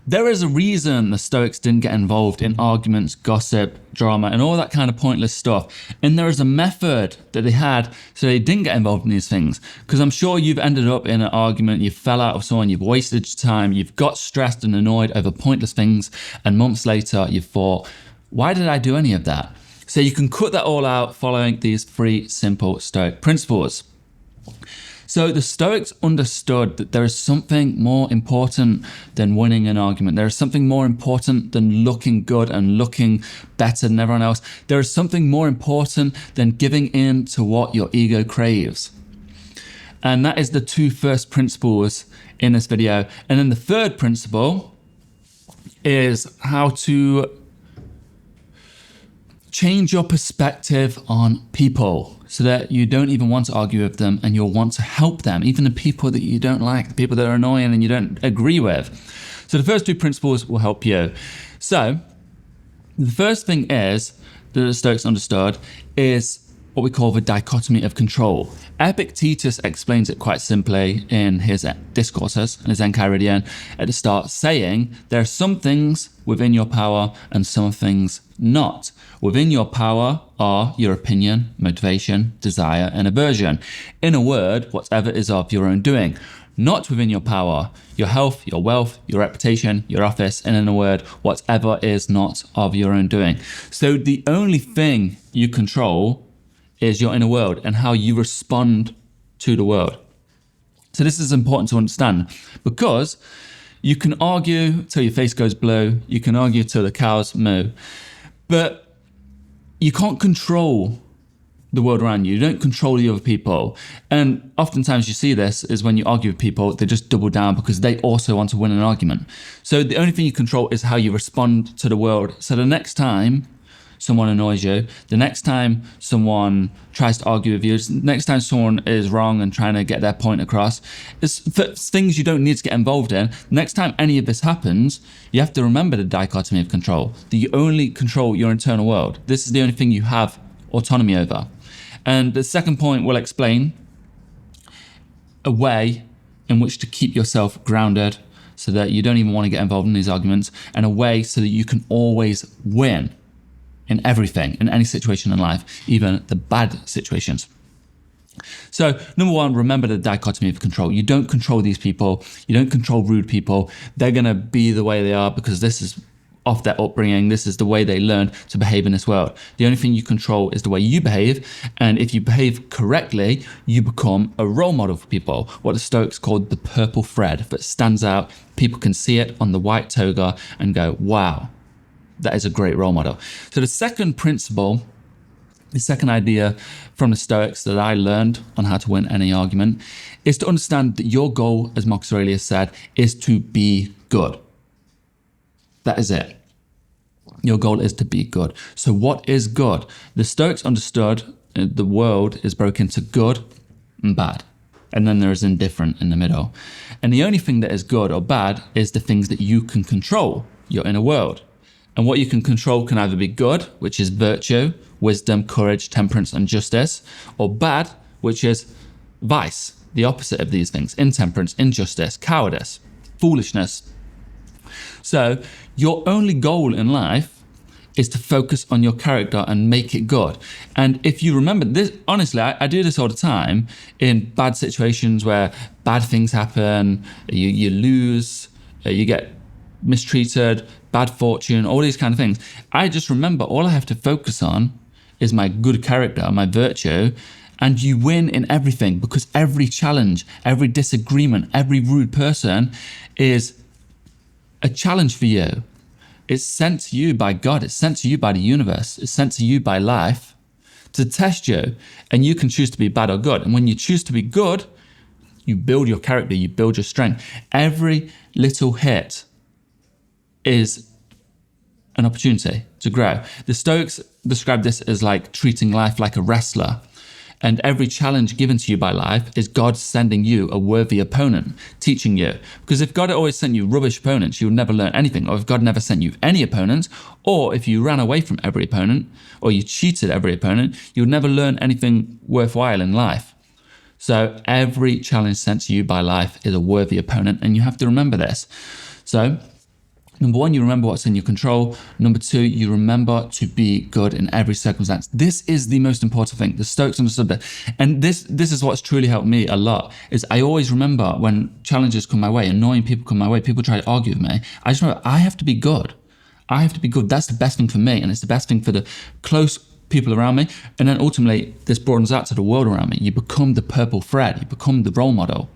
There is a reason the Stoics didn't get involved in arguments, gossip, drama, and all that kind of pointless stuff. And there is a method that they had so they didn't get involved in these things. Because I'm sure you've ended up in an argument, you fell out with someone, you've wasted your time, you've got stressed and annoyed over pointless things, and months later you've thought, why did I do any of that? So you can cut that all out following these 3 simple Stoic principles. So the Stoics understood that there is something more important than winning an argument. There is something more important than looking good and looking better than everyone else. There is something more important than giving in to what your ego craves. And that is the 2 first principles in this video. And then the 3rd principle is how to change your perspective on people so that you don't even want to argue with them and you'll want to help them, even the people that you don't like, the people that are annoying and you don't agree with. So the first 2 principles will help you. So the first thing is that the Stoics understood is what we call the dichotomy of control. Epictetus explains it quite simply in his discourses, in his Enchiridion, at the start, saying there are some things within your power and some things not. Within your power are your opinion, motivation, desire, and aversion. In a word, whatever is of your own doing. Not within your power, your health, your wealth, your reputation, your office, and in a word, whatever is not of your own doing. So the only thing you control is your inner world and how you respond to the world. So this is important to understand because you can argue till your face goes blue, you can argue till the cows moo, but you can't control the world around you. You don't control the other people. And oftentimes you see this is when you argue with people, they just double down because they also want to win an argument. So the only thing you control is how you respond to the world. So the next time someone annoys you, the next time someone tries to argue with you, next time someone is wrong and trying to get their point across, it's things you don't need to get involved in. Next time any of this happens, you have to remember the dichotomy of control, that you only control your internal world. This is the only thing you have autonomy over. And the second point will explain a way in which to keep yourself grounded so that you don't even want to get involved in these arguments, and a way so that you can always win in everything, in any situation in life, even the bad situations. So number 1, remember the dichotomy of control. You don't control these people. You don't control rude people. They're going to be the way they are because this is off their upbringing. This is the way they learn to behave in this world. The only thing you control is the way you behave. And if you behave correctly, you become a role model for people. What the Stoics called the purple thread that stands out. People can see it on the white toga and go, wow, that is a great role model. So the second principle, the second idea from the Stoics that I learned on how to win any argument is to understand that your goal, as Marcus Aurelius said, is to be good. That is it. Your goal is to be good. So what is good? The Stoics understood the world is broken into good and bad. And then there is indifferent in the middle. And the only thing that is good or bad is the things that you can control, your inner world. And what you can control can either be good, which is virtue, wisdom, courage, temperance, and justice, or bad, which is vice, the opposite of these things, intemperance, injustice, cowardice, foolishness. So your only goal in life is to focus on your character and make it good. And if you remember this, honestly, I do this all the time in bad situations where bad things happen, you lose, you get mistreated, bad fortune, all these kind of things. I just remember all I have to focus on is my good character, my virtue, and you win in everything because every challenge, every disagreement, every rude person is a challenge for you. It's sent to you by God. It's sent to you by the universe. It's sent to you by life to test you, and you can choose to be bad or good. And when you choose to be good, you build your character, you build your strength. Every little hit is an opportunity to grow. The Stoics describe this as like treating life like a wrestler. And every challenge given to you by life is God sending you a worthy opponent, teaching you. Because if God had always sent you rubbish opponents, you would never learn anything. Or if God never sent you any opponents, or if you ran away from every opponent, or you cheated every opponent, you would never learn anything worthwhile in life. So every challenge sent to you by life is a worthy opponent, and you have to remember this. So Number one, you remember what's in your control. Number two, you remember to be good in every circumstance. This is the most important thing. The Stoics understood that. And this is what's truly helped me a lot, is I always remember when challenges come my way, annoying people come my way, people try to argue with me. I just remember I have to be good. I have to be good. That's the best thing for me. And it's the best thing for the close people around me. And then ultimately, this broadens out to the world around me. You become the purple thread. You become the role model.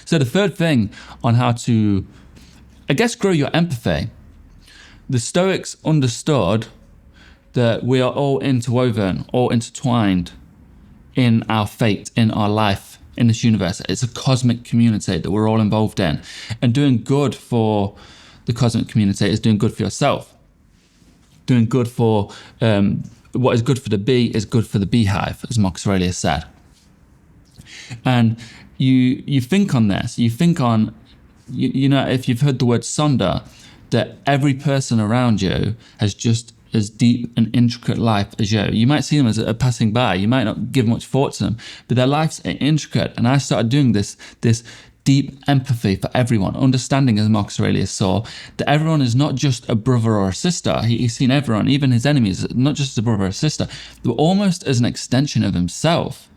So the third thing on how to, I guess, grow your empathy. The Stoics understood that we are all interwoven, all intertwined in our fate, in our life, in this universe. It's a cosmic community that we're all involved in. And doing good for the cosmic community is doing good for yourself. Doing good for, what is good for the bee is good for the beehive, as Marcus Aurelius said. And you think on this, you think on, you know, if you've heard the word sonder, that every person around you has just as deep and intricate life as you. You might see them as a passing by. You might not give much thought to them, but their lives are intricate. And I started doing this deep empathy for everyone, understanding, as Marcus Aurelius saw, that everyone is not just a brother or a sister. He's seen everyone, even his enemies, not just as a brother or a sister, but almost as an extension of himself.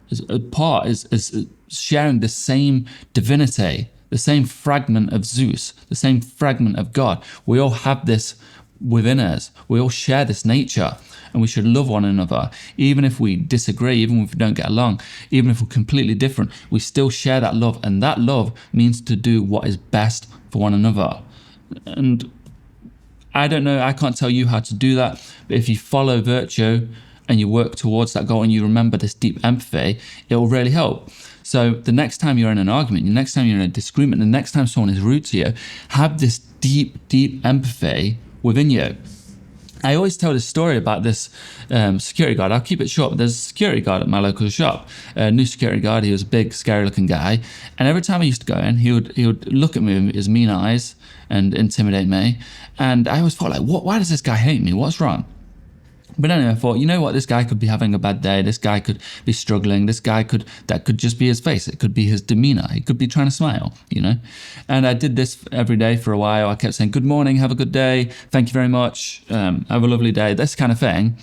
As a part, is sharing the same divinity, the same fragment of Zeus, the same fragment of God. We all have this within us. We all share this nature, and we should love one another. Even if we disagree, even if we don't get along, even if we're completely different, we still share that love, and that love means to do what is best for one another. And I don't know, I can't tell you how to do that, but if you follow virtue and you work towards that goal and you remember this deep empathy, it will really help. So the next time you're in an argument, the next time you're in a disagreement, the next time someone is rude to you, have this deep empathy within you. I always tell this story about this security guard. I'll keep it short, but there's a security guard at my local shop, a new security guard. He was a big, scary-looking guy. And every time I used to go in, he would look at me with his mean eyes and intimidate me. And I always thought, like, why does this guy hate me? What's wrong? But anyway, I thought, you know what, this guy could be having a bad day, this guy could be struggling, that could just be his face, it could be his demeanor, he could be trying to smile, you know? And I did this every day for a while. I kept saying, good morning, have a good day, thank you very much, have a lovely day, this kind of thing.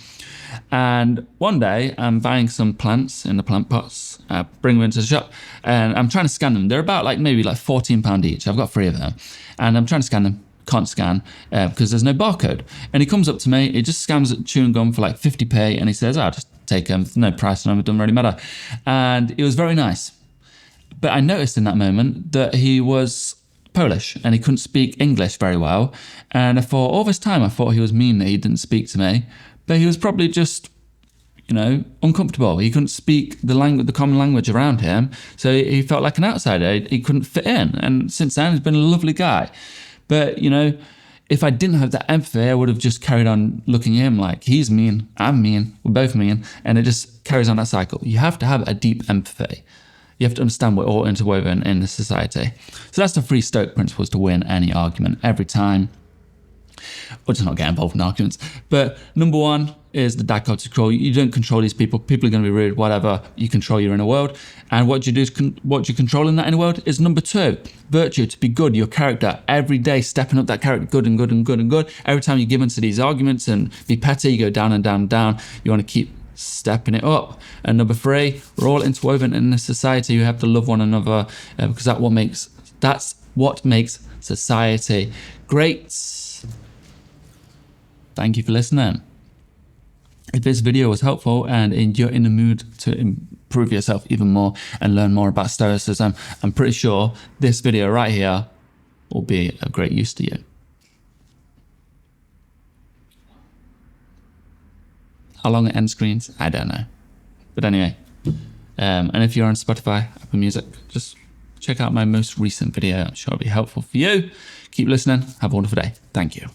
And one day, I'm buying some plants in the plant pots, bring them into the shop, and I'm trying to scan them. They're about maybe £14 each, I've got 3 of them, and I'm trying to scan them. Can't scan because there's no barcode. And he comes up to me, he just scans chewing gum for 50p, and he says, I'll just take them, no price on them, it doesn't really matter. And it was very nice. But I noticed in that moment that he was Polish and he couldn't speak English very well. And I thought, all this time I thought he was mean that he didn't speak to me, but he was probably just, uncomfortable. He couldn't speak the common language around him, so he felt like an outsider. He couldn't fit in. And since then, he's been a lovely guy. But, if I didn't have that empathy, I would have just carried on looking at him like, he's mean, I'm mean, we're both mean, and it just carries on that cycle. You have to have a deep empathy. You have to understand we're all interwoven in this society. So that's the 3 Stoic principles to win any argument every time. Or just not get involved in arguments. But number 1 is the dichotomy control. You don't control these people. People are going to be rude, whatever. You control your inner world. And what you do is what you control in that inner world is number 2, virtue, to be good, your character. Every day, stepping up that character, good and good and good and good. Every time you give into these arguments and be petty, you go down and down and down. You want to keep stepping it up. And number 3, we're all interwoven in this society. You have to love one another because that's what makes society great. Thank you for listening. If this video was helpful and you're in the mood to improve yourself even more and learn more about Stoicism, I'm pretty sure this video right here will be of great use to you. How long it end screens? I don't know. But anyway, and if you're on Spotify, Apple Music, just check out my most recent video. I'm sure it'll be helpful for you. Keep listening. Have a wonderful day. Thank you.